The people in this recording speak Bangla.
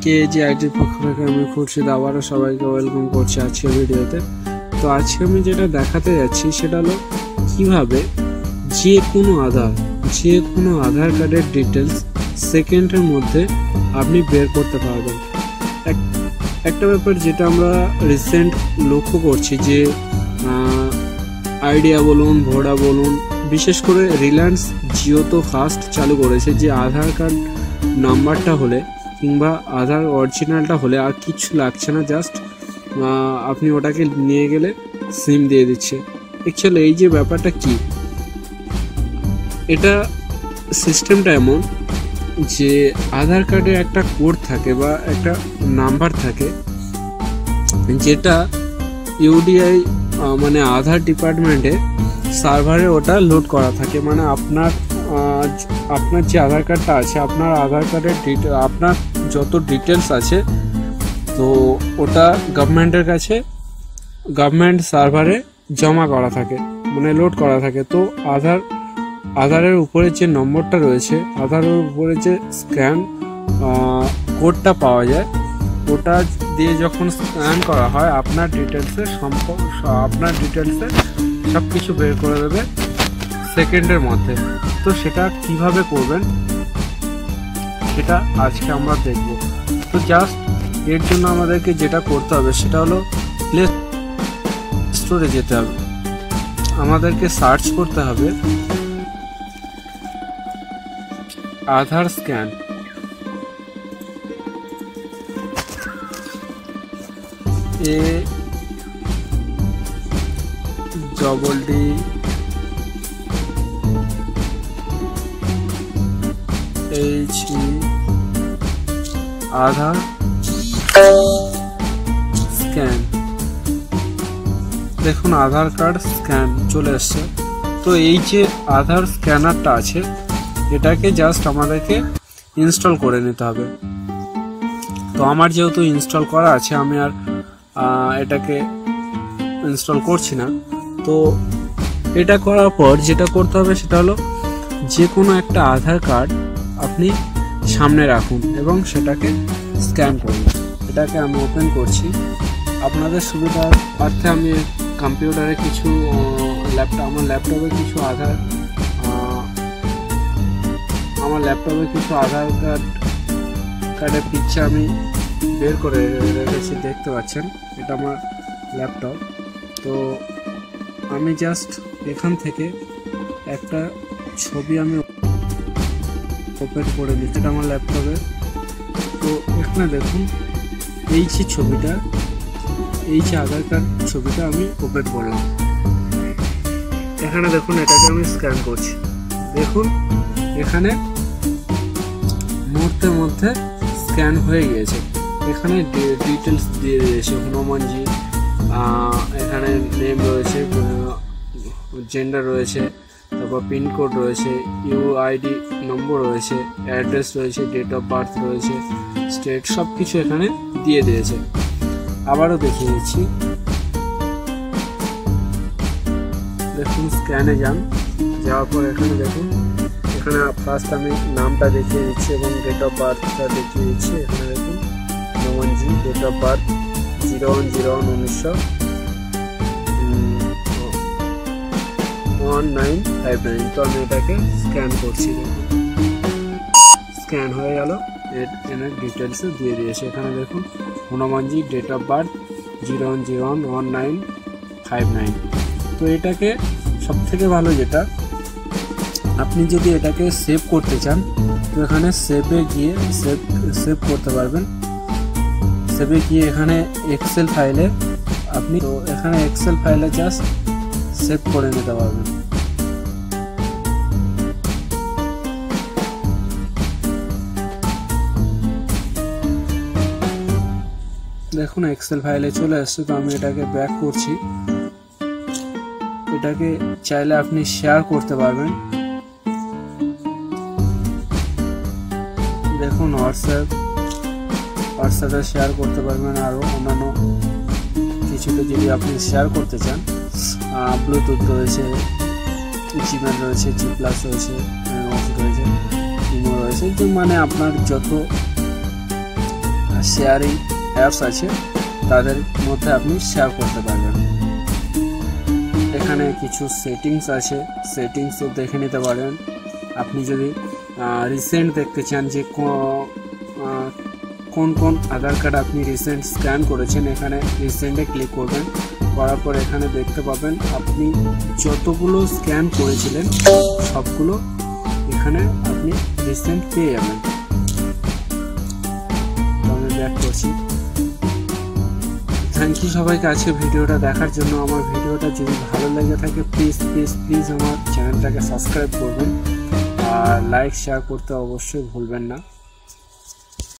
কেজিআইটির পক্ষ থেকে আমি খুরশিদ আবারও সবাইকে ওয়েলকাম করছি আজকের ভিডিওতে। তো আজকে আমি যেটা দেখাতে যাচ্ছি সেটা হলো কিভাবে যে কোনো আধার কার্ডের ডিটেলস সেকেন্ডের মধ্যে আপনি বের করতে পারবেন। একটা ব্যাপার যেটা আমরা রিসেন্ট লক্ষ্য করছি যে আইডিয়া বলুন, ভোডা বলুন, বিশেষ করে রিলায়েন্স জিও তো ফার্স্ট চালু করেছে যে আধার কার্ড নাম্বারটা হলে কিংবা আধার অরিজিনালটা হলে আর কিছু লাগছে না, জাস্ট আপনি ওটাকে নিয়ে গেলে সিম দিয়ে দিচ্ছে। অ্যাকচুয়ালি এই যে ব্যাপারটা কি, এটা সিস্টেমটা এমন যে আধার কার্ডে একটা কোড থাকে বা একটা নাম্বার থাকে যেটা ইউডিআই মানে আধার ডিপার্টমেন্টে সার্ভারে ওটা লোড করা থাকে। মানে আপনার যে আধার কার্ডটা আছে, আপনার আধার কার্ডের আপনার যত ডিটেলস আছে তো ওটা গভর্নমেন্টের কাছে গভর্নমেন্ট সার্ভারে জমা করা থাকে, মানে লোড করা থাকে। তো আধারের উপরে যে নম্বরটা রয়েছে, আধারের উপরে যে স্ক্যান কোডটা পাওয়া যায়, ওটা দিয়ে যখন স্ক্যান করা হয় আপনার ডিটেলসে সব কিছু বের করে দেবে সেকেন্ডের মধ্যে। তো সেটা কিভাবে করবেন সেটা আজকে আমরা দেখব। তো জাস্ট এর জন্য আমাদেরকে যেটা করতে হবে সেটা হলো প্লে স্টোরে যেতে হবে, আমাদেরকে সার্চ করতে হবে আধার স্ক্যান। আধার স্ক্যান, দেখুন আধার কার্ড স্ক্যান চলে আসছে। তো এই যে আধার স্ক্যানারটা আছে এটাকে জাস্ট আমাদেরকে ইনস্টল করে নিতে হবে। তো আমার যেহেতু ইনস্টল করা আছে আমি আর এটাকে ইনস্টল করছি না। তো এটা করার পর যেটা করতে হবে সেটা হলো যে কোনো একটা আধার কার্ড আপনি সামনে রাখুন এবং সেটাকে স্ক্যান করুন। এটাকে আমি ওপেন করছি আপনাদের সুবিধার্থে। আমি কম্পিউটারে কিছু আমার ল্যাপটপে কিছু আধার কার্ডের পিকচার আমি বের করে রেখেছি, দেখতে পাচ্ছেন এটা আমার ল্যাপটপ। তো আমি জাস্ট এখান থেকে একটা ছবি আমি ওপেন করে নিচ্ছি, এটা আমার ল্যাপটপে। তো এখানে দেখুন এই যে ছবিটা, এই যে আধার কার্ড ছবিটা আমি ওপেন করলাম। এখানে দেখুন এটাকে আমি স্ক্যান করছি, দেখুন এখানে মুহূর্তের মধ্যে স্ক্যান হয়ে গিয়েছে। এখানে ডিটেলস দিয়ে দিয়েছে, হনুমানজি, এখানে নেম রয়েছে, জেন্ডার রয়েছে, তারপর পিনকোড রয়েছে, ইউআইডি নম্বর রয়েছে, অ্যাড্রেস রয়েছে, ডেট অফ বার্থ রয়েছে, স্টেট, সব কিছু এখানে দিয়ে দিয়েছে। আবারও দেখিয়ে দিচ্ছি, দেখুন স্ক্যানে যাওয়ার পর এখানে দেখুন, এখানে ফার্স্ট আমি নামটা দেখিয়ে দিচ্ছি এবং ডেট অফ বার্থটা দেখিয়ে দিচ্ছি। এখানে দেখুন হনুমানজি, ডেট অফ বার্থ 01/01/1959। তো আমি এটাকে স্ক্যান করছি, দেখুন স্ক্যান হয়ে গেল, এর ডিটেলসে দিয়ে দিয়েছে। এখানে দেখুন হনুমানজি, ডেট অফ বার্থ 01/01/1959। তো এটাকে সবথেকে ভালো যেটা, আপনি যদি এটাকে সেভ করতে চান তো এখানে সেভে গিয়ে সেভ করতে পারবেন। সেভে গিয়ে এখানে এক্সেল ফাইলে আপনি, তো এখানে এক্সেল ফাইলে জাস্ট সেভ করে নিতে পারবেন। দেখুন এক্সেল ফাইলে চলে আসছে। তো আমি এটাকে ব্যাক করছি, এটাকে চাইলে আপনি শেয়ার করতে পারবেন। দেখুন হোয়াটসঅ্যাপে শেয়ার করতে পারবেন, আরও অন্যান্য কিছুতে যদি আপনি শেয়ার করতে চান। ব্লুটুথ রয়েছে, জিমেল রয়েছে, জি প্লাস রয়েছে, রয়েছে, ইমো রয়েছে, মানে আপনার যত শেয়ারিং অ্যাপস আছে তাদের মধ্যে আপনি শেয়ার করতে পারবেন। এখানে কিছু সেটিংস আছে, সেটিংসও দেখে নিতে পারেন। আপনি যদি রিসেন্ট দেখতে চান যে কোন কোন আধার কার্ড আপনি রিসেন্ট স্ক্যান করেছেন, এখানে রিসেন্টে ক্লিক করবেন। করার পর এখানে দেখতে পাবেন আপনি যতগুলো স্ক্যান করেছিলেন সবগুলো এখানে আপনি রিসেন্ট পেয়ে যাবেন। তো আমি ব্যাক করছি। থ্যাংক ইউ সবাইকে আজকে ভিডিওটা দেখার জন্য। আমার ভিডিওটা যদি ভালো লেগে থাকে প্লিজ আমার চ্যানেলটাকে সাবস্ক্রাইব করবেন আর লাইক শেয়ার করতে অবশ্যই ভুলবেন না।